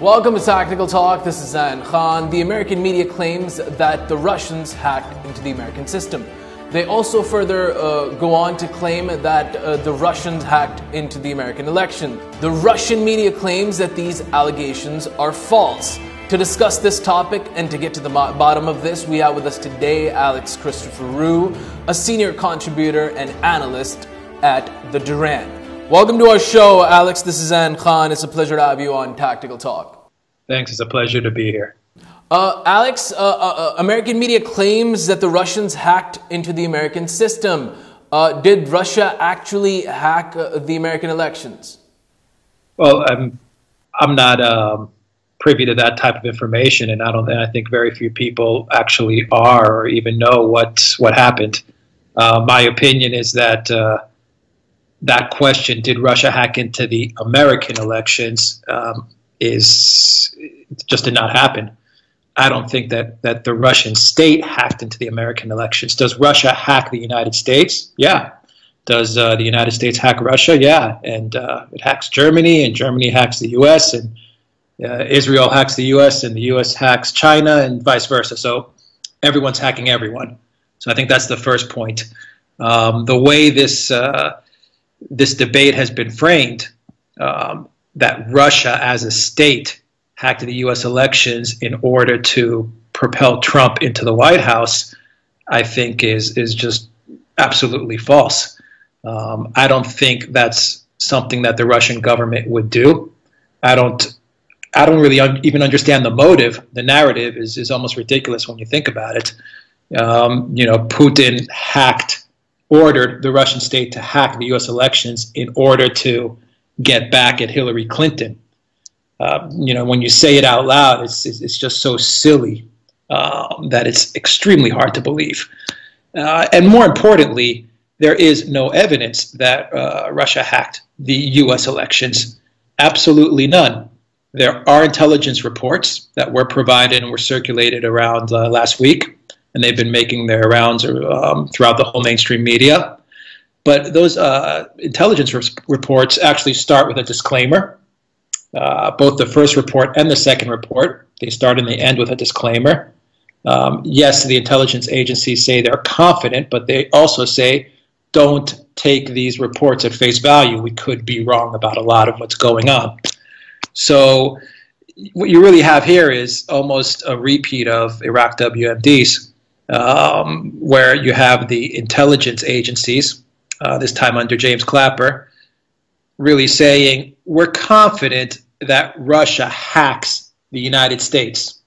Welcome to Tactical Talk. This is Zain Khan. The American media claims that the Russians hacked into the American system. They also further go on to claim that the Russians hacked into the American election. The Russian media claims that these allegations are false. To discuss this topic and to get to the bottom of this, we have with us today Alex Christoforou, a senior contributor and analyst at the Duran. Welcome to our show, Alex. This is Zain Khan. It's a pleasure to have you on Tactical Talk. Thanks. It's a pleasure to be here. Alex, American media claims that the Russians hacked into the American system. Did Russia actually hack the American elections? Well, I'm not privy to that type of information, and I think very few people actually are or even know what happened. My opinion is that that question, did Russia hack into the American elections, just did not happen. I don't think that the Russian state hacked into the American elections. Does Russia hack the United States? Yeah. Does the United States hack Russia? Yeah. And it hacks Germany, and Germany hacks the U.S., and Israel hacks the U.S., and the U.S. hacks China, and vice versa. So everyone's hacking everyone. So I think that's the first point. The way this debate has been framed, that Russia as a state hacked the U.S. elections in order to propel Trump into the White House, I think is just absolutely false. I don't think that's something that the Russian government would do. I don't really even understand the motive. The narrative is almost ridiculous when you think about it. Putin ordered the Russian state to hack the U.S. elections in order to get back at Hillary Clinton. When you say it out loud, it's just so silly that it's extremely hard to believe. And more importantly, there is no evidence that Russia hacked the U.S. elections. Absolutely none. There are intelligence reports that were provided and were circulated around last week, and they've been making their rounds throughout the whole mainstream media. But those intelligence reports actually start with a disclaimer. Both the first report and the second report, they start and they end with a disclaimer. Yes, the intelligence agencies say they're confident, but they also say, don't take these reports at face value. We could be wrong about a lot of what's going on. So what you really have here is almost a repeat of Iraq WMDs, where you have the intelligence agencies, this time under James Clapper, really saying, we're confident that Russia hacks the United States.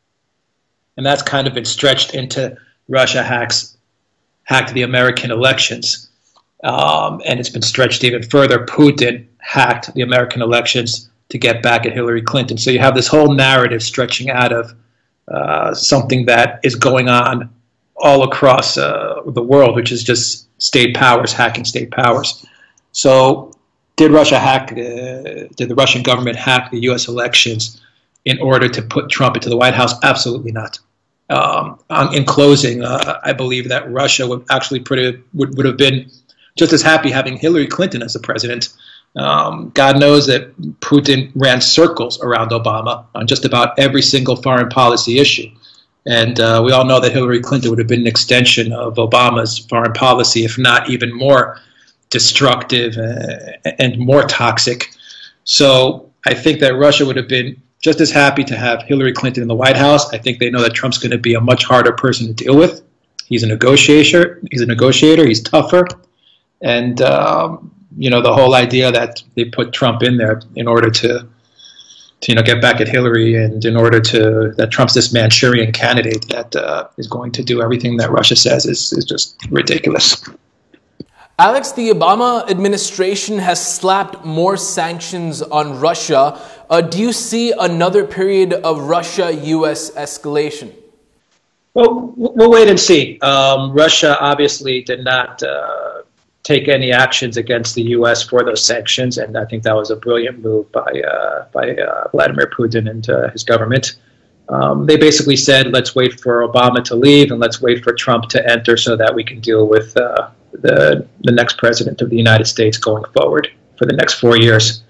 And that's kind of been stretched into Russia hacked the American elections. And it's been stretched even further. Putin hacked the American elections to get back at Hillary Clinton. So you have this whole narrative stretching out of something that is going on all across the world, which is just state powers hacking state powers. So did the Russian government hack the U.S. elections in order to put Trump into the White House? Absolutely not. In closing, I believe that Russia would actually would have been just as happy having Hillary Clinton as the president. God knows that Putin ran circles around Obama on just about every single foreign policy issue. And we all know that Hillary Clinton would have been an extension of Obama's foreign policy, if not even more destructive and more toxic. So I think that Russia would have been just as happy to have Hillary Clinton in the White House. I think they know that Trump's going to be a much harder person to deal with. He's a negotiator. He's tougher. And, the whole idea that they put Trump in there in order to get back at Hillary, and in order that Trump's this Manchurian candidate that is going to do everything that Russia says is just ridiculous. Alex, the Obama administration has slapped more sanctions on Russia. Do you see another period of Russia-U.S. escalation? Well, we'll wait and see. Russia obviously did not take any actions against the U.S. for those sanctions, and I think that was a brilliant move by Vladimir Putin and his government. They basically said, let's wait for Obama to leave and let's wait for Trump to enter so that we can deal with the next president of the United States going forward for the next 4 years.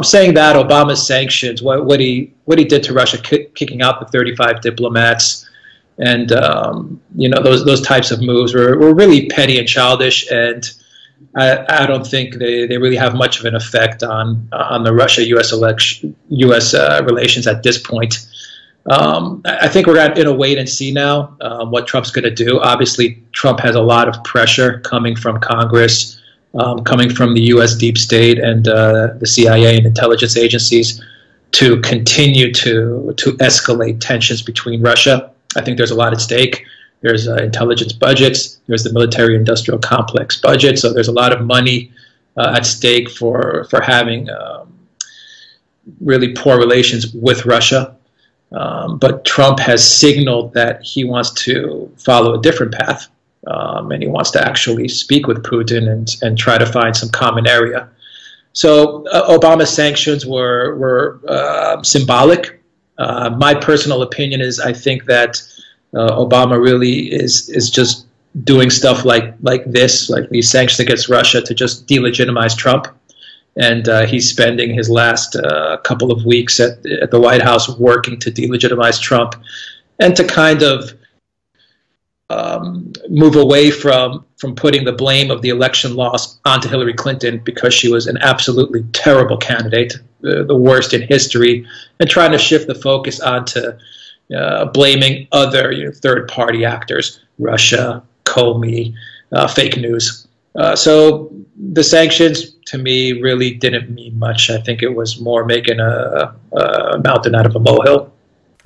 saying that Obama's sanctions, what he did to Russia, kicking out the 35 diplomats, and those types of moves were really petty and childish, and I don't think they really have much of an effect on the Russia-U.S. Relations at this point. I think we're in a wait and see now what Trump's going to do. Obviously, Trump has a lot of pressure coming from Congress, coming from the U.S. deep state and the CIA and intelligence agencies to continue to escalate tensions between Russia. I think there's a lot at stake. There's intelligence budgets. There's the military-industrial complex budget. So there's a lot of money at stake for having really poor relations with Russia. But Trump has signaled that he wants to follow a different path, and he wants to actually speak with Putin and try to find some common area. So Obama's sanctions were symbolic. My personal opinion is I think that Obama really is just doing stuff like this, like these sanctions against Russia, to just delegitimize Trump. And he's spending his last couple of weeks at the White House working to delegitimize Trump and to kind of move away from putting the blame of the election loss onto Hillary Clinton because she was an absolutely terrible candidate, the worst in history, and trying to shift the focus onto blaming other third-party actors, Russia, Comey, fake news. So the sanctions, to me, really didn't mean much. I think it was more making a mountain out of a molehill.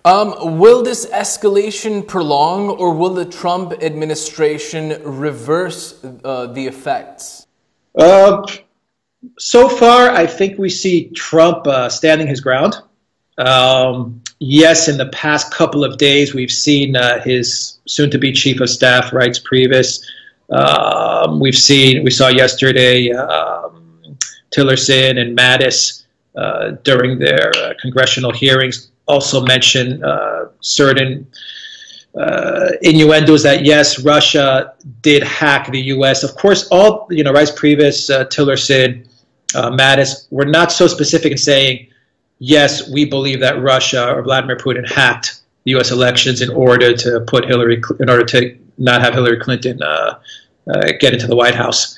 Will this escalation prolong, or will the Trump administration reverse the effects? So far, I think we see Trump standing his ground. Yes, in the past couple of days, we've seen his soon-to-be chief of staff, Reince Priebus. We saw yesterday Tillerson and Mattis during their congressional hearings also mention certain innuendos that yes, Russia did hack the U.S. Of course, all Reince Priebus, Tillerson, Mattis were not so specific in saying yes, we believe that Russia or Vladimir Putin hacked the U.S. elections in order to not have Hillary Clinton get into the White House.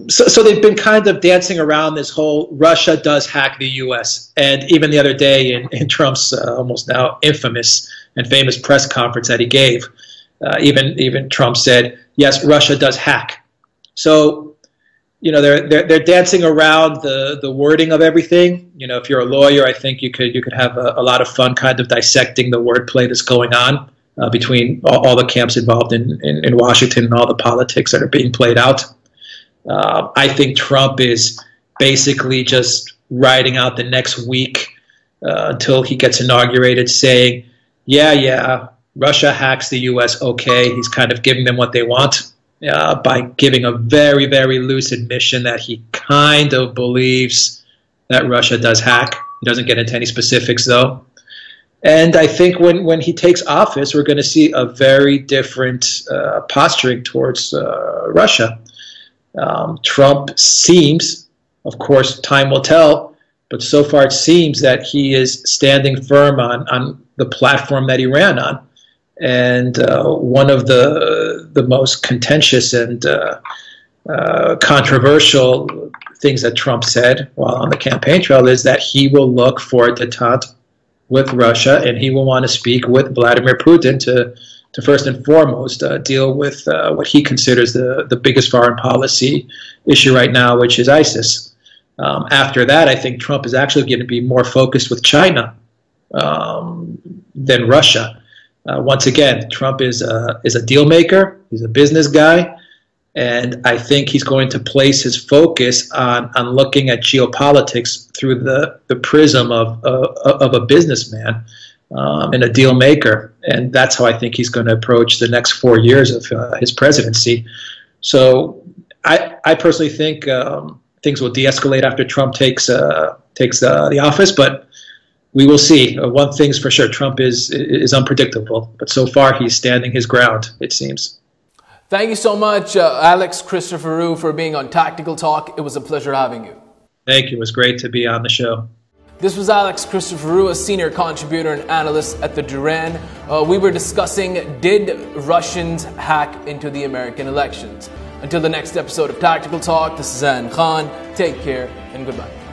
So they've been kind of dancing around this whole Russia does hack the U.S. And even the other day in Trump's almost now infamous and famous press conference that he gave, even Trump said, yes, Russia does hack. So they're dancing around the wording of everything. If you're a lawyer, I think you could have a lot of fun kind of dissecting the wordplay that's going on between all the camps involved in Washington and all the politics that are being played out. I think Trump is basically just riding out the next week until he gets inaugurated, saying, yeah, Russia hacks the U.S. Okay, he's kind of giving them what they want by giving a very, very loose admission that he kind of believes that Russia does hack. He doesn't get into any specifics, though. And I think when he takes office, we're going to see a very different posturing towards Russia. Trump seems, of course, time will tell, but so far it seems that he is standing firm on the platform that he ran on. And one of the most contentious and controversial things that Trump said while on the campaign trail is that he will look for a detente with Russia, and he will want to speak with Vladimir Putin to first and foremost deal with what he considers the biggest foreign policy issue right now, which is ISIS. After that, I think Trump is actually going to be more focused with China than Russia. Once again, Trump is a deal maker. He's a business guy. And I think he's going to place his focus on looking at geopolitics through the prism of a businessman and a deal maker. And that's how I think he's going to approach the next 4 years of his presidency. So I personally think things will de-escalate after Trump takes the office, but we will see. One thing's for sure, Trump is unpredictable, but so far he's standing his ground, it seems. Thank you so much, Alex Christoforou, for being on Tactical Talk. It was a pleasure having you. Thank you. It was great to be on the show. This was Alex Christoforou, a senior contributor and analyst at the Duran. We were discussing, did Russians hack into the American elections? Until the next episode of Tactical Talk, this is Zain Khan. Take care and goodbye.